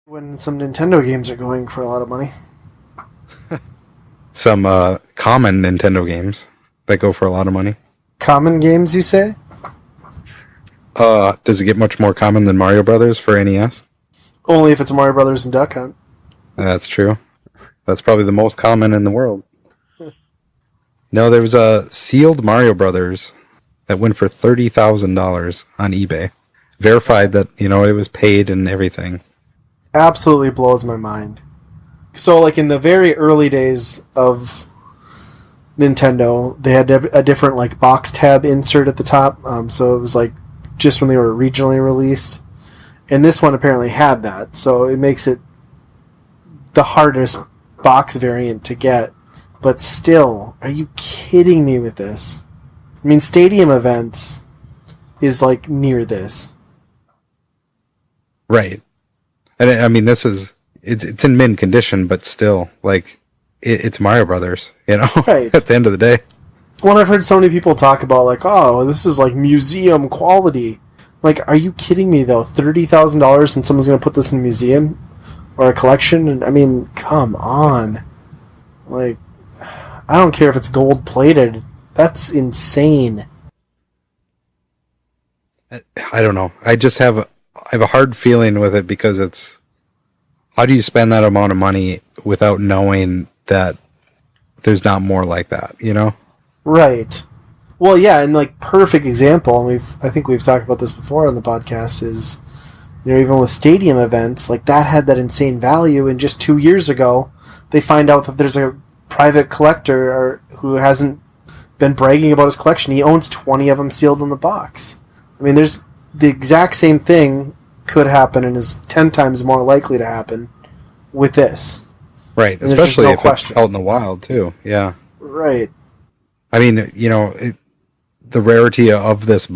When some Nintendo games are going for a lot of money. Some common Nintendo games that go for a lot of money. Common games, you say? Does it get much more common than Mario Brothers for NES? Only if it's Mario Brothers and Duck Hunt. That's true. That's probably the most common in the world. No, there was a sealed Mario Brothers that went for $30,000 on eBay. Verified that, it was paid and everything. Absolutely blows my mind. So, like, in the very early days of Nintendo, they had a different, like, box tab insert at the top. So it was, like, just when they were regionally released. And this one apparently had that. So it makes it the hardest box variant to get. But still, are you kidding me with this? I mean, Stadium Events is, like, near this. Right. And I mean, it's in mint condition, but still, like, it's Mario Brothers, Right. At the end of the day. Well, I've heard so many people talk about, like, oh, this is, like, museum quality. Like, are you kidding me, though? $30,000 and someone's going to put this in a museum? Or a collection? And I mean, come on. Like, I don't care if it's gold-plated. That's insane. I don't know. I just have a hard feeling with it because it's... How do you spend that amount of money without knowing that there's not more like that, Right. Well, yeah, and, like, perfect example, and I think we've talked about this before on the podcast, is, even with Stadium Events, like, that had that insane value, and just 2 years ago, they find out that there's a private collector who hasn't been bragging about his collection. He owns 20 of them sealed in the box. I mean, there's the exact same thing could happen and is 10 times more likely to happen with this. Right, and especially if it's out in the wild, too. Yeah. Right. I mean, the rarity of this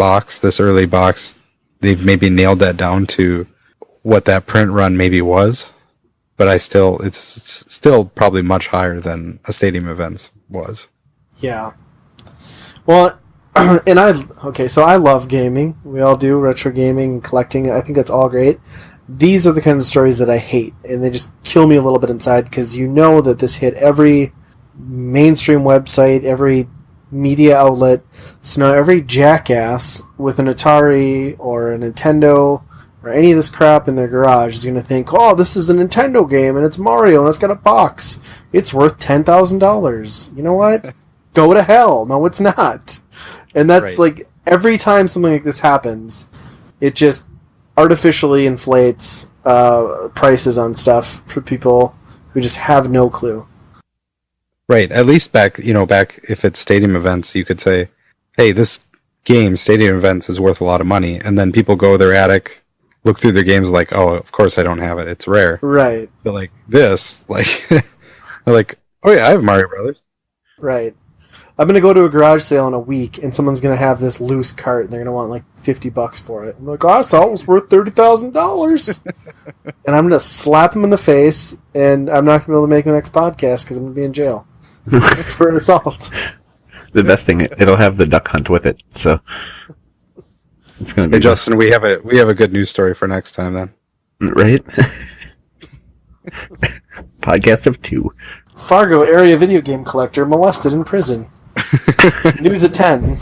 early box, they've maybe nailed that down to what that print run maybe was, but it's still probably much higher than a Stadium Events was. Yeah. Well, and so I love gaming. We all do, retro gaming, collecting. I think that's all great. These are the kinds of stories that I hate, and they just kill me a little bit inside because that this hit every mainstream website, every media outlet. So now every jackass with an Atari or a Nintendo or any of this crap in their garage is going to think, oh, this is a Nintendo game, and it's Mario, and it's got a box. It's worth $10,000. You know what? Go to hell. No, it's not. And that's right. Like every time something like this happens, it just artificially inflates prices on stuff for people who just have no clue. Right. At least back if it's Stadium Events, you could say, hey, this game, Stadium Events, is worth a lot of money. And then people go to their attic, look through their games like, oh, of course I don't have it. It's rare. Right. But like this, like, they're like, oh yeah, I have Mario Brothers. Right. I'm going to go to a garage sale in a week, and someone's going to have this loose cart, and they're going to want like $50 for it. I'm like, oh, I saw it was worth $30,000. And I'm going to slap them in the face, and I'm not going to be able to make the next podcast because I'm going to be in jail for an assault. The best thing, it'll have the Duck Hunt with it, so it's going to be. Hey, Justin, we have a good news story for next time then. Right? Podcast of 2. Fargo area video game collector molested in prison. News at 10.